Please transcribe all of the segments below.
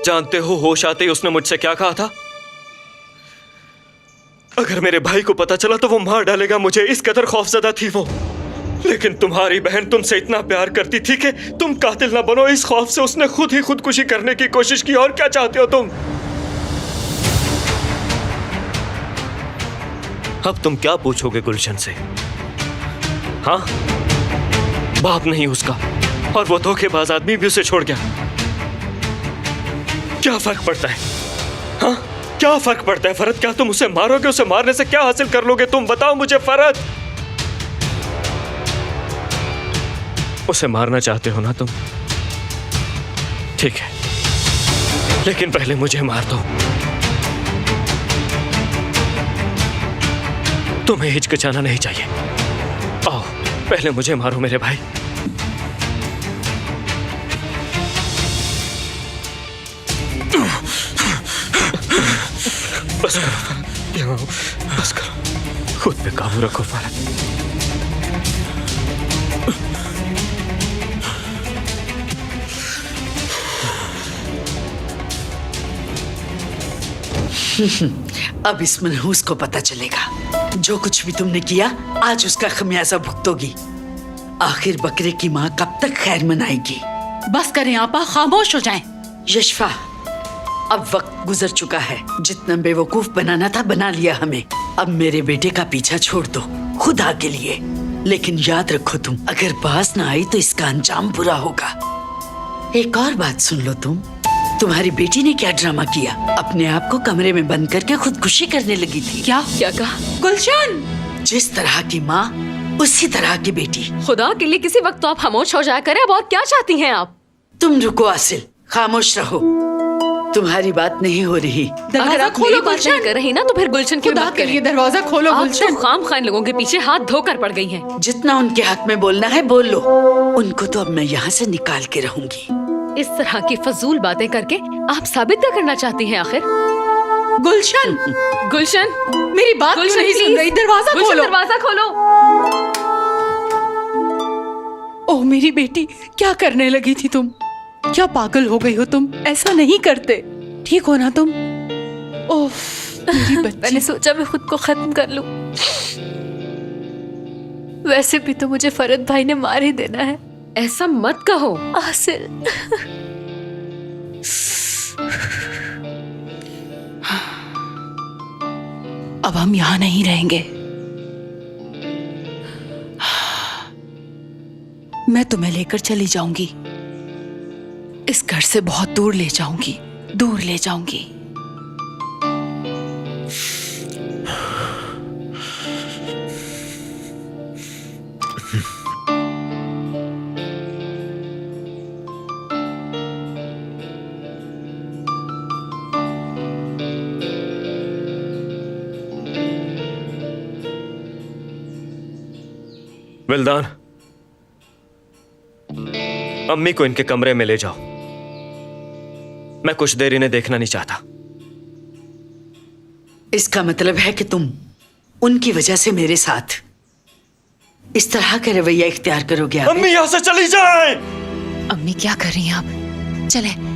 जानते हो होश आते ही उसने मुझसे क्या कहा था? अगर मेरे भाई को पता चला तो वो मार डालेगा मुझे, इस कदर खौफजदा थी वो। लेकिन तुम्हारी बहन तुमसे इतना प्यार करती थी कि तुम कातिल ना बनो, इस खौफ से उसने खुद ही खुदकुशी करने की कोशिश की। और क्या चाहते हो तुम? अब तुम क्या पूछोगे गुलशन से? हाँ, बाप नहीं उसका, और वो धोखेबाज आदमी भी उसे छोड़ गया। क्या फर्क पड़ता है? हाँ, क्या फर्क पड़ता है फरद? क्या तुम उसे मारोगे? उसे मारने से क्या हासिल कर लोगे तुम? बताओ मुझे फरद। उसे मारना चाहते हो ना तुम? ठीक है, लेकिन पहले मुझे मार दो। तुम्हें हिचकिचाना नहीं चाहिए। आओ, पहले मुझे मारो मेरे भाई। बस करो, यहाँ आओ, बस करो, खुद पे काबू रखो फरद। अब इस मनहूस को पता चलेगा, जो कुछ भी तुमने किया आज उसका खमियाजा भुगतोगी। आखिर बकरे की माँ कब तक खैर मनाएगी? बस करें आपा, खामोश हो जाएं। यशफा, अब वक्त गुजर चुका है। जितना बेवकूफ बनाना था बना लिया हमें। अब मेरे बेटे का पीछा छोड़ दो खुदा के लिए। लेकिन याद रखो तुम, अगर बाज ना आई तो इसका अंजाम बुरा होगा। एक और बात सुन लो तुम, तुम्हारी बेटी ने क्या ड्रामा किया? अपने आप को कमरे में बंद करके खुदकुशी करने लगी थी। क्या क्या कहा? गुलशन! जिस तरह की माँ उसी तरह की बेटी। खुदा के लिए किसी वक्त तो आप खामोश हो जाया करें। अब और क्या चाहती हैं आप? तुम रुको आसिल, खामोश रहो। तुम्हारी बात नहीं हो रही। अगर आप मेरी बात नहीं कर रही ना तो फिर गुलशन की बात करिए। दरवाजा खोलो आप गुलशन। तो खाम खान लोगों के पीछे हाथ धोकर पड़ गई हैं। जितना उनके हक में बोलना है बोल लो। उनको तो अब मैं यहाँ से निकाल के रहूंगी। इस तरह की फजूल बातें करके आप साबित क्या करना चाहती हैं आखिर? गुलशन! गुलशन, मेरी बात क्यों नहीं सुन रही? दरवाजा खोलो। दरवाजा खोलो। ओह मेरी बेटी, क्या करने लगी थी तुम? क्या पागल हो गई हो तुम? ऐसा नहीं करते। ठीक हो ना तुम? ओह मेरी बच्ची। मैंने सोचा मैं खुद को खत्म कर लूं। वैसे भी तो मुझे फरद भाई ने मार ही देना है। ऐसा मत कहो आसिल। अब हम यहाँ नहीं रहेंगे। मैं तुम्हें लेकर चली जाऊंगी। इस घर से बहुत दूर ले जाऊंगी, दूर ले जाऊंगी। विल्दान, अम्मी को इनके कमरे में ले जाओ। मैं कुछ देर इन्हें देखना नहीं चाहता। इसका मतलब है कि तुम उनकी वजह से मेरे साथ इस तरह का रवैया इख्तियार करोगे? अम्मी यहाँ से चली जाए। अम्मी क्या कर रही हैं आप? चले।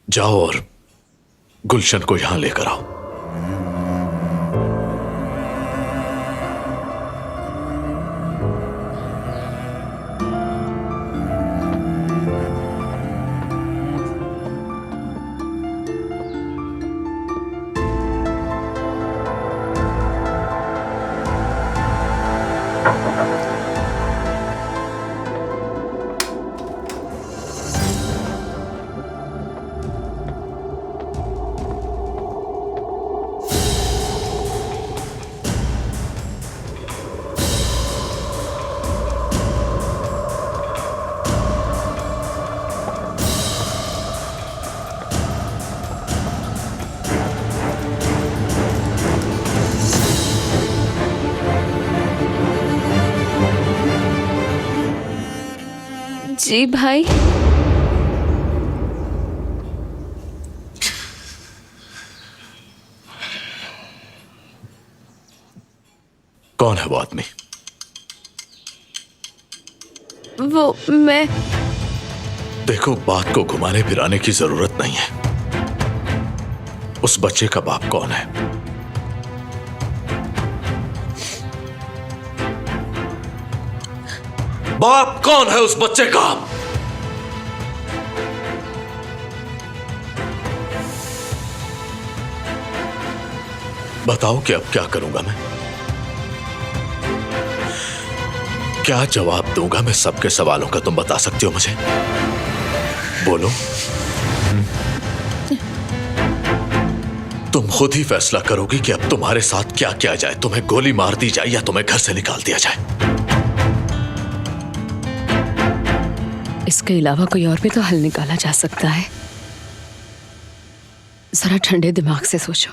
जाओ और गुलशन को यहां लेकर आओ। जी भाई। कौन है वो आदमी? वो मैं। देखो, बात को घुमाने फिराने की जरूरत नहीं है। उस बच्चे का बाप कौन है? बाप कौन है उस बच्चे का? बताओ कि अब क्या करूंगा मैं? क्या जवाब दूंगा मैं सबके सवालों का? तुम बता सकती हो मुझे? बोलो। तुम खुद ही फैसला करोगी कि अब तुम्हारे साथ क्या किया जाए। तुम्हें गोली मार दी जाए या तुम्हें घर से निकाल दिया जाए। इसके अलावा कोई और भी तो हल निकाला जा सकता है। जरा ठंडे दिमाग से सोचो।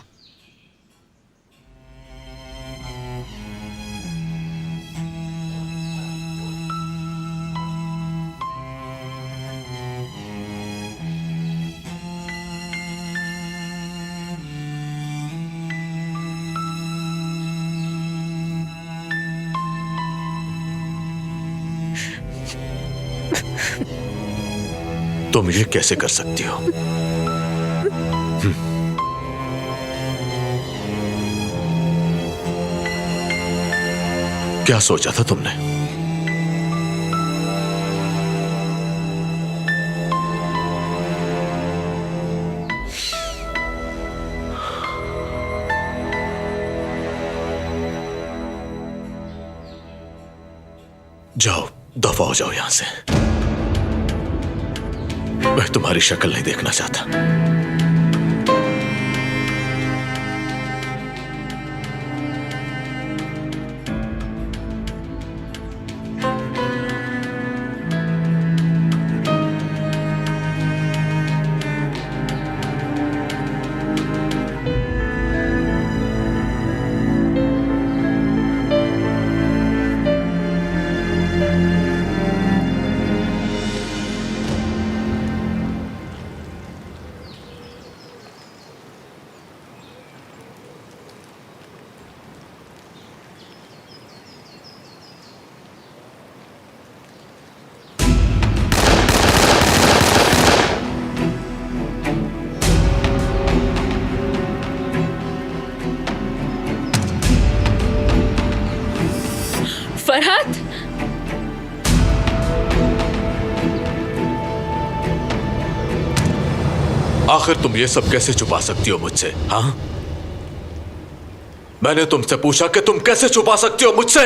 तुम ये कैसे कर सकती हो? क्या सोचा था तुमने? जाओ, दफा हो जाओ यहां से। मैं तुम्हारी शक्ल नहीं देखना चाहता। फरहत, आखिर तुम ये सब कैसे छुपा सकती हो मुझसे? हाँ, मैंने तुमसे पूछा कि तुम कैसे छुपा सकती हो मुझसे?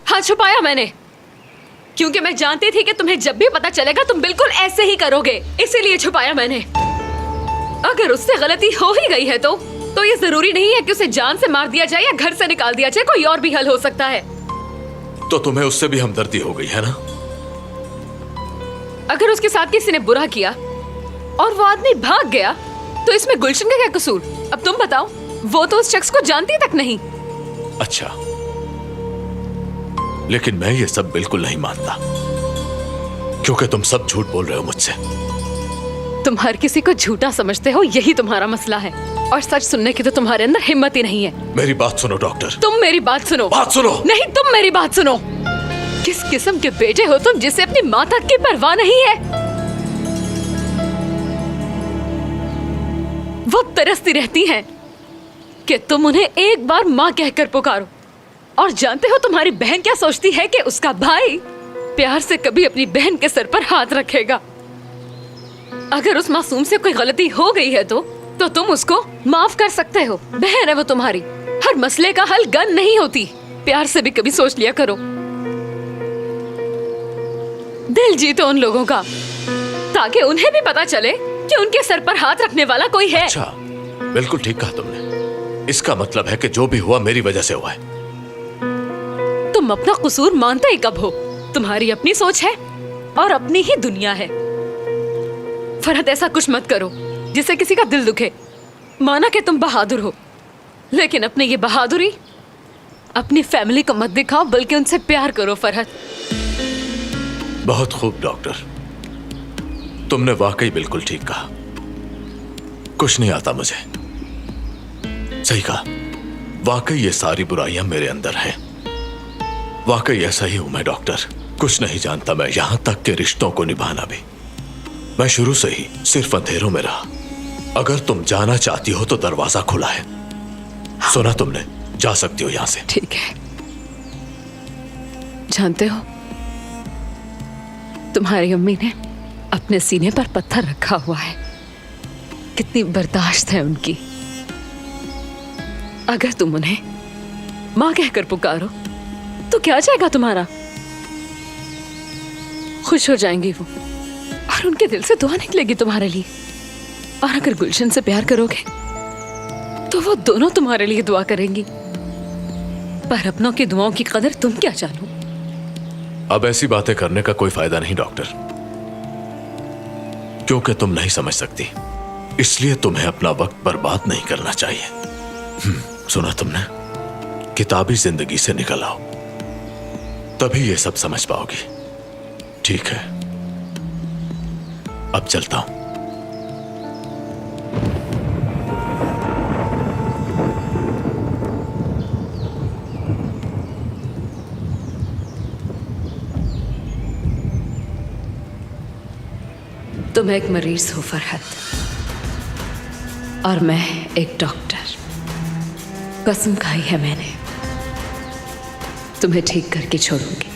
हाँ छुपाया मैंने, क्योंकि मैं जानती थी कि तुम्हें जब भी पता चलेगा तुम बिल्कुल ऐसे ही करोगे, इसीलिए छुपाया मैंने। अगर उससे गलती हो ही गई है तो ये जरूरी नहीं है कि उसे जान से मार दिया जाए या घर से निकाल दिया जाए। कोई और भी हल हो सकता है। तो तुम्हें उससे भी हमदर्दी हो गई है ना? अगर उसके साथ किसी ने बुरा किया और वो आदमी भाग गया तो इसमें गुलशन का क्या कसूर? अब तुम बताओ, वो तो उस शख्स को जानती तक नहीं। अच्छा, लेकिन मैं ये सब बिल्कुल नहीं मानता, क्योंकि तुम सब झूठ बोल रहे हो मुझसे। तुम हर किसी को झूठा समझते हो, यही तुम्हारा मसला है। और सच सुनने की तो तुम्हारे अंदर हिम्मत ही नहीं है। मेरी बात सुनो डॉक्टर। तुम मेरी बात सुनो। बात सुनो। नहीं, तुम मेरी बात सुनो। किस किस्म के बेटे हो तुम जिसे अपनी माँ तक की परवाह नहीं है? वो तरसती रहती हैं कि तुम उन्हें एक बार माँ कहकर पुकारो। और जानते हो तुम्हारी बहन क्या सोचती है कि उसका भाई प्यार से कभी अपनी बहन के सर पर हाथ रखेगा। अगर उस मासूम से कोई गलती हो गई है तो तुम उसको माफ कर सकते हो। बहन है वो तुम्हारी। हर मसले का हल गन नहीं होती। प्यार से भी कभी सोच लिया करो। दिल जीतो उन लोगों का, ताकि उन्हें भी पता चले कि उनके सर पर हाथ रखने वाला कोई है। अच्छा, बिल्कुल ठीक कहा तुमने। इसका मतलब है कि जो भी हुआ मेरी वजह से हुआ है। तुम अपना कसूर मानते ही कब हो? तुम्हारी अपनी सोच है और अपनी ही दुनिया है। फरहत, ऐसा कुछ मत करो जिससे किसी का दिल दुखे। माना कि तुम बहादुर हो, लेकिन अपनी ये बहादुरी अपनी फैमिली को मत दिखाओ, बल्कि उनसे प्यार करो। फरहत, बहुत खूब डॉक्टर, तुमने वाकई बिल्कुल ठीक कहा। कुछ नहीं आता मुझे। सही कहा, वाकई ये सारी बुराइयां मेरे अंदर हैं। वाकई ऐसा ही हूं मैं डॉक्टर। कुछ नहीं जानता मैं, यहां तक के रिश्तों को निभाना भी। मैं शुरू से ही सिर्फ अंधेरों में रहा। अगर तुम जाना चाहती हो तो दरवाजा खुला है। सुना तुमने, जा सकती हो यहां से। ठीक है। जानते हो, तुम्हारी अम्मी ने अपने सीने पर पत्थर रखा हुआ है। कितनी बर्दाश्त है उनकी। अगर तुम उन्हें मां कहकर पुकारो तो क्या जाएगा तुम्हारा? खुश हो जाएंगी वो और उनके दिल से दुआ निकलेगी तुम्हारे लिए। और अगर गुलशन से प्यार करोगे तो वो दोनों तुम्हारे लिए दुआ करेंगी। पर अपनों की दुआओं की कदर तुम क्या जानो। अब ऐसी बातें करने का कोई फायदा नहीं डॉक्टर, क्योंकि तुम नहीं समझ सकती, इसलिए तुम्हें अपना वक्त बर्बाद नहीं करना चाहिए। सुना तुमने, किताबी जिंदगी से निकल आओ, तभी ये सब समझ पाओगी। ठीक है, अब चलता हूं। तुम एक मरीज हो फरहत, और मैं एक डॉक्टर। कसम खाई है मैंने, तुम्हें ठीक करके छोड़ूंगी।